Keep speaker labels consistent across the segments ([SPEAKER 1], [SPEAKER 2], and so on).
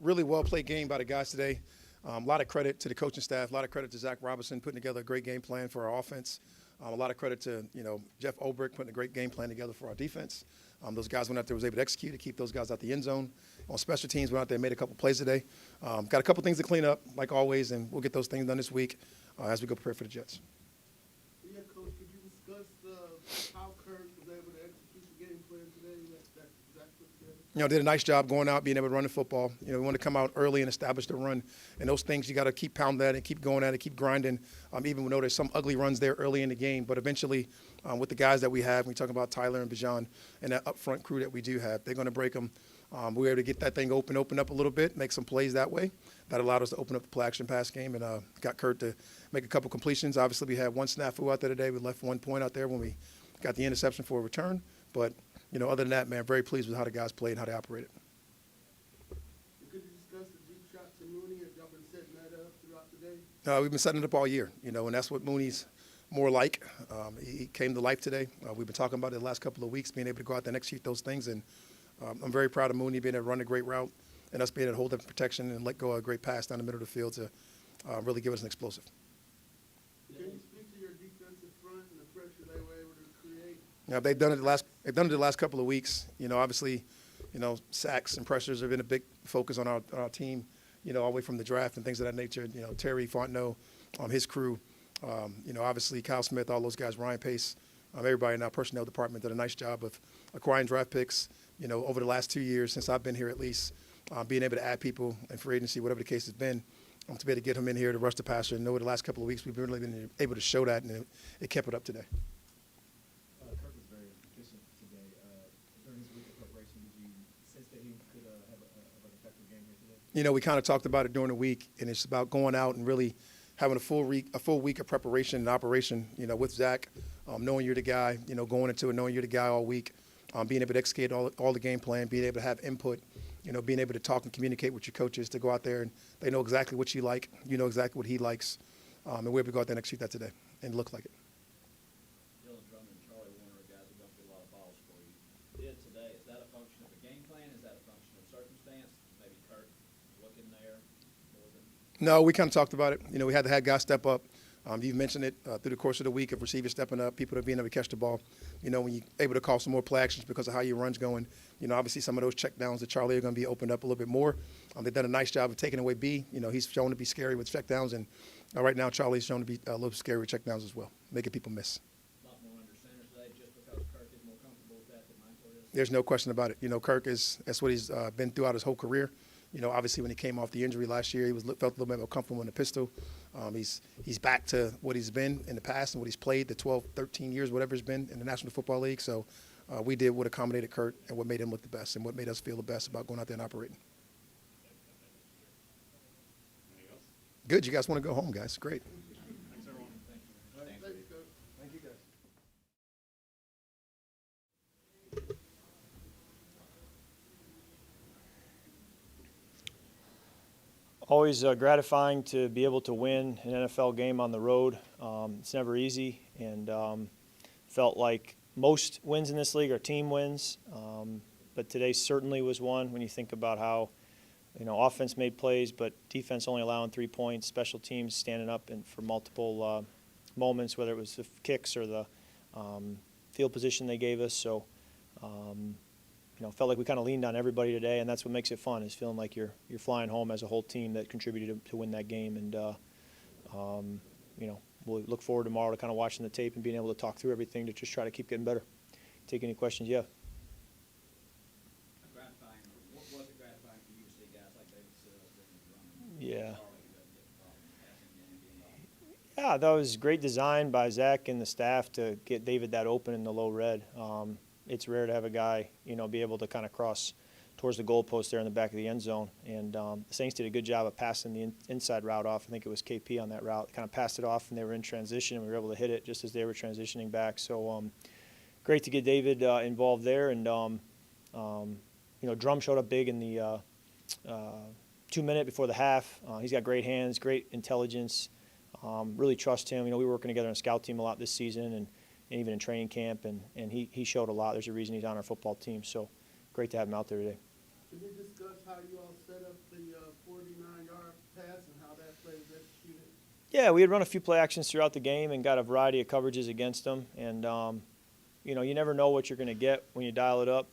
[SPEAKER 1] Really well-played game by the guys today. A lot of credit to the coaching staff. A lot of credit to Zach Robinson putting together a great game plan for our offense. A lot of credit to Jeff Ulbrich putting a great game plan together for our defense. Those guys went out there, was able to execute to keep those guys out the end zone. On special teams, went out there and made a couple plays today. Got a couple things to clean up, like always, and we'll get those things done this week as we go prepare for the Jets.
[SPEAKER 2] Yeah, Coach, could you discuss how Kirk was able to execute the game plan today that put together?
[SPEAKER 1] Did a nice job going out, being able to run the football. We want to come out early and establish the run. And those things, you got to keep pounding that and keep going at it, keep grinding, even though there's some ugly runs there early in the game. But eventually, with the guys that we have, we talk about Tyler and Bijan and that up front crew that we do have, they're going to break them. We were able to get that thing open up a little bit, make some plays that way. That allowed us to open up the play action pass game and got Kirk to make a couple completions. Obviously, we had one snafu out there today. We left 1 point out there when we got the interception for a return. But, other than that, man, very pleased with how the guys played and how they operated.
[SPEAKER 2] Could you discuss the deep shot to Mooney? Have y'all been setting that up throughout the day?
[SPEAKER 1] We've been setting it up all year, and that's what Mooney's more like. He came to life today. We've been talking about it the last couple of weeks, being able to go out there and execute those things. And I'm very proud of Mooney being able to run a great route and us being able to hold up protection and let go of a great pass down the middle of the field to really give us an explosive.
[SPEAKER 2] Can you speak to your defensive front and the pressure they were able to create?
[SPEAKER 1] They've done it the last couple of weeks. Obviously, sacks and pressures have been a big focus on our team, all the way from the draft and things of that nature. Terry Fontenot, his crew, obviously Kyle Smith, all those guys, Ryan Pace, everybody in our personnel department did a nice job of acquiring draft picks, over the last 2 years since I've been here at least, being able to add people and free agency, whatever the case has been, to be able to get him in here to rush the passer. And over the last couple of weeks, we've really been able to show that, and it kept it up today.
[SPEAKER 3] Kirk was very efficient today. During his week of preparation, did you sense that he could have an effective game here today?
[SPEAKER 1] We kind of talked about it during the week, and it's about going out and really having a full week of preparation and operation, with Zach, knowing you're the guy, going into it, knowing you're the guy all week, being able to execute all the game plan, being able to have input, being able to talk and communicate with your coaches to go out there and they know exactly what you like, exactly what he likes, and we're able to go out there and execute that today and look like it.
[SPEAKER 4] Dylan Drummond and Charlie Warner are guys who don't get a lot of balls for you. Did today, is that a function of a game plan? Is that a function of circumstance? Maybe Kirk looking there more than?
[SPEAKER 1] No, we kind of talked about it. We had to have guys step up. You mentioned it through the course of the week of receivers stepping up, people that being able to catch the ball. When you're able to call some more play actions because of how your run's going, obviously some of those check downs that Charlie are going to be opened up a little bit more. They've done a nice job of taking away B. He's shown to be scary with check downs, and right now Charlie's shown to be a little scary with check downs as well, making people miss.
[SPEAKER 4] A lot more under center today just because Kirk is more comfortable with that than Michael is?
[SPEAKER 1] There's no question about it. Kirk that's what he's been throughout his whole career. Obviously when he came off the injury last year, he felt a little bit more comfortable in the pistol. He's back to what he's been in the past and what he's played the 12, 13 years, whatever it's been in the National Football League. So we did what accommodated Kirk and what made him look the best and what made us feel the best about going out there and operating. Good. You guys want to go home, guys? Great.
[SPEAKER 4] Thanks, everyone. Thank you.
[SPEAKER 2] Thank you, Coach.
[SPEAKER 1] Thank you, guys.
[SPEAKER 5] Always gratifying to be able to win an NFL game on the road. It's never easy, and felt like most wins in this league are team wins, but today certainly was one when you think about how offense made plays, but defense only allowing 3 points, special teams standing up and for multiple moments, whether it was the kicks or the field position they gave us. So felt like we kind of leaned on everybody today, and that's what makes it fun, is feeling like you're flying home as a whole team that contributed to win that game. And we'll look forward tomorrow to kind of watching the tape and being able to talk through everything to just try to keep getting better. Take any questions? Yeah.
[SPEAKER 4] Gratifying. What was it gratifying for you to see guys like David Sills and Drummond?
[SPEAKER 5] Yeah.
[SPEAKER 4] Charlie, who doesn't get the ball in the passing game, being involved?
[SPEAKER 5] Yeah, that was great design by Zach and the staff to get David that open in the low red. It's rare to have a guy, be able to kind of cross towards the goalpost there in the back of the end zone. And the Saints did a good job of passing the inside route off. I think it was KP on that route. Kind of passed it off, and they were in transition, and we were able to hit it just as they were transitioning back. So great to get David involved there. And, Drum showed up big in the 2 minute before the half. He's got great hands, great intelligence. Really trust him. We were working together on a scout team a lot this season, and even in training camp, and he showed a lot. There's a reason he's on our football team. So great to have him out there today.
[SPEAKER 2] Can you discuss how you all set up the 49-yard pass and how that play was executed?
[SPEAKER 5] Yeah, we had run a few play actions throughout the game and got a variety of coverages against them. And, you never know what you're going to get when you dial it up.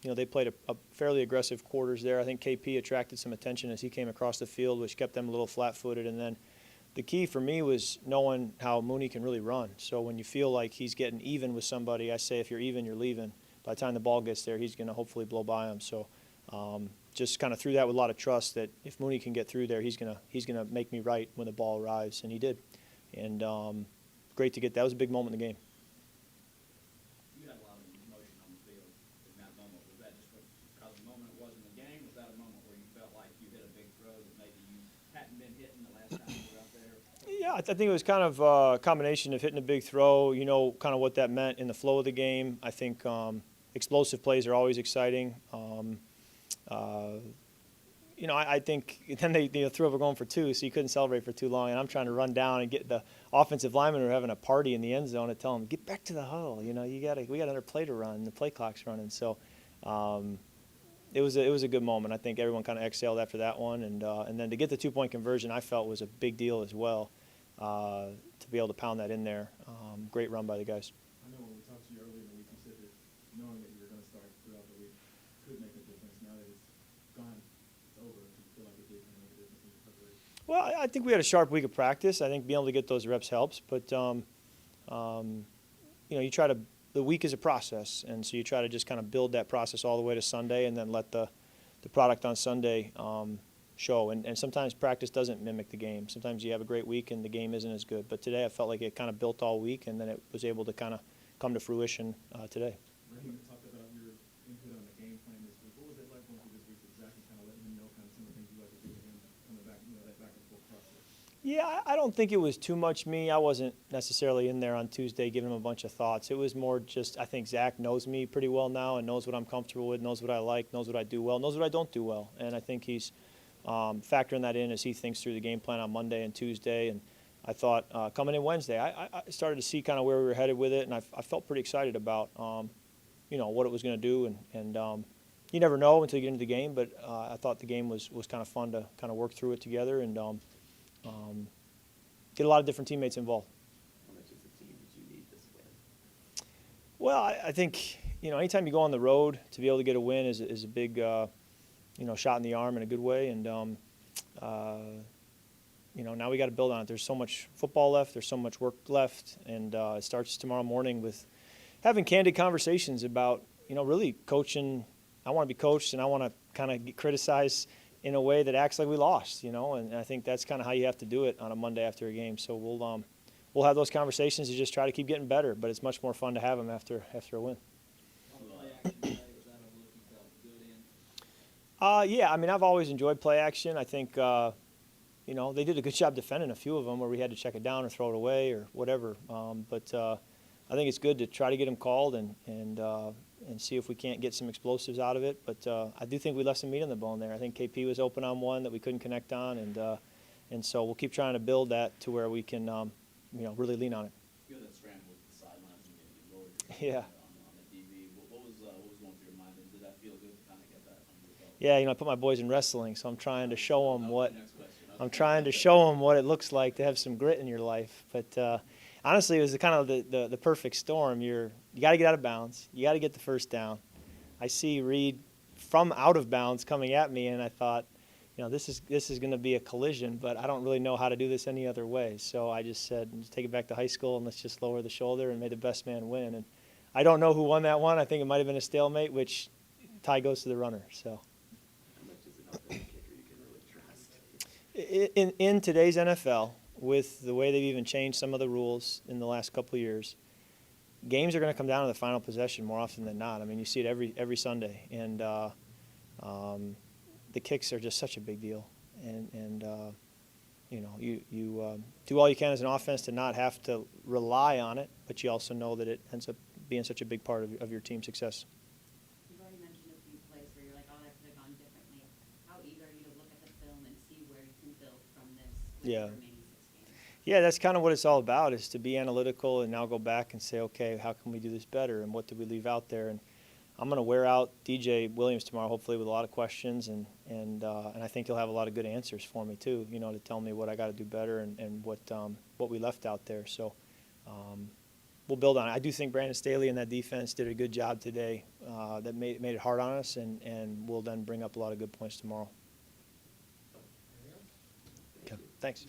[SPEAKER 5] They played a fairly aggressive quarters there. I think KP attracted some attention as he came across the field, which kept them a little flat-footed. And then the key for me was knowing how Mooney can really run. So when you feel like he's getting even with somebody, I say if you're even, you're leaving. By the time the ball gets there, he's going to hopefully blow by him. So just kind of threw that with a lot of trust that if Mooney can get through there, he's gonna make me right when the ball arrives, and he did. And great to get that. Was a big moment in the game.
[SPEAKER 4] You had a lot of emotion on the field in that moment. Was that just because the moment it was in the game? Was that a moment where you felt like you hit a big throw that maybe you hadn't been hitting the last time you were out there?
[SPEAKER 5] Yeah, I think it was kind of a combination of hitting a big throw, kind of what that meant in the flow of the game. I think explosive plays are always exciting. I think then they threw over going for two, so you couldn't celebrate for too long. And I'm trying to run down and get the offensive linemen who are having a party in the end zone and tell them, get back to the huddle. We got another play to run. The play clock's running. So it was a good moment. I think everyone kind of exhaled after that one, and then to get the 2-point conversion, I felt was a big deal as well. To be able to pound that in there, great run by the guys.
[SPEAKER 3] I know when we talked to you earlier in the week, you said that knowing that you were going to start throughout the week could make a difference. Now that it's gone, it's over. Do you feel like it did kind of make a difference in your preparation?
[SPEAKER 5] Well, I think we had a sharp week of practice. I think being able to get those reps helps, but you try to. The week is a process, and so you try to just kind of build that process all the way to Sunday, and then let the product on Sunday show. And sometimes practice doesn't mimic the game. Sometimes you have a great week and the game isn't as good. But today I felt like it kind of built all week, and then it was able to kind of come to fruition today.
[SPEAKER 3] Raheem talked about your input on the game plan this week. What was it like going through this week exactly, kind of letting him know kind of some of the things you like to do with him coming back, that back and forth process?
[SPEAKER 5] Yeah, I don't think it was too much me. I wasn't necessarily in there on Tuesday giving him a bunch of thoughts. It was more just I think Zach knows me pretty well now and knows what I'm comfortable with, knows what I like, knows what I do well, knows what I don't do well. And I think he's factoring that in as he thinks through the game plan on Monday and Tuesday. And I thought coming in Wednesday, I started to see kind of where we were headed with it, and I felt pretty excited about what it was going to do. And you never know until you get into the game, but I thought the game was kind of fun to kind of work through it together and get a lot of different teammates involved.
[SPEAKER 6] How much as a team did you need this win?
[SPEAKER 5] Well, I think anytime you go on the road, to be able to get a win is a big shot in the arm in a good way. And now we got to build on it. There's so much football left. There's so much work left, and it starts tomorrow morning with having candid conversations about really coaching. I want to be coached, and I want to kind of get criticized in a way that acts like we lost, and I think that's kind of how you have to do it on a Monday after a game. So we'll have those conversations and just try to keep getting better, but it's much more fun to have them after a win. Yeah, I mean, I've always enjoyed play action. I think, they did a good job defending a few of them where we had to check it down or throw it away or whatever. But I think it's good to try to get them called and see if we can't get some explosives out of it. But I do think we left some meat on the bone there. I think KP was open on one that we couldn't connect on, and so we'll keep trying to build that to where we can, really lean on it.
[SPEAKER 4] You had that scramble with the sidelines and you lowered
[SPEAKER 5] Yeah.
[SPEAKER 4] on the DB. What was going through your mind? And did that feel good to kind of get that under your belt?
[SPEAKER 5] Yeah, I put my boys in wrestling, so I'm trying to show them what it looks like to have some grit in your life. But honestly, it was kind of the perfect storm. You got to get out of bounds. You got to get the first down. I see Reed from out of bounds coming at me, and I thought, this is going to be a collision, but I don't really know how to do this any other way. So I just said, just take it back to high school and let's just lower the shoulder and may the best man win. And I don't know who won that one. I think it might have been a stalemate, which tie goes to the runner. So.
[SPEAKER 6] How much is an offensive kicker you can really trust?
[SPEAKER 5] In today's NFL, with the way they've even changed some of the rules in the last couple of years, games are going to come down to the final possession more often than not. I mean, you see it every Sunday, and the kicks are just such a big deal. And you do all you can as an offense to not have to rely on it, but you also know that it ends up being such a big part of your team's success.
[SPEAKER 7] You've already mentioned a few plays where you're like, oh, that could have gone differently. How eager are you to look at the film and see where you can build from this with
[SPEAKER 5] Yeah.
[SPEAKER 7] the remaining 6 games?
[SPEAKER 5] Yeah, that's kind of what it's all about, is to be analytical and now go back and say, okay, how can we do this better and what did we leave out there? And I'm going to wear out DJ Williams tomorrow, hopefully with a lot of questions, and I think he'll have a lot of good answers for me too. You know, to tell me what I got to do better and what we left out there. So we'll build on it. I do think Brandon Staley and that defense did a good job today. That made it hard on us, and we'll then bring up a lot of good points tomorrow. Okay, thanks.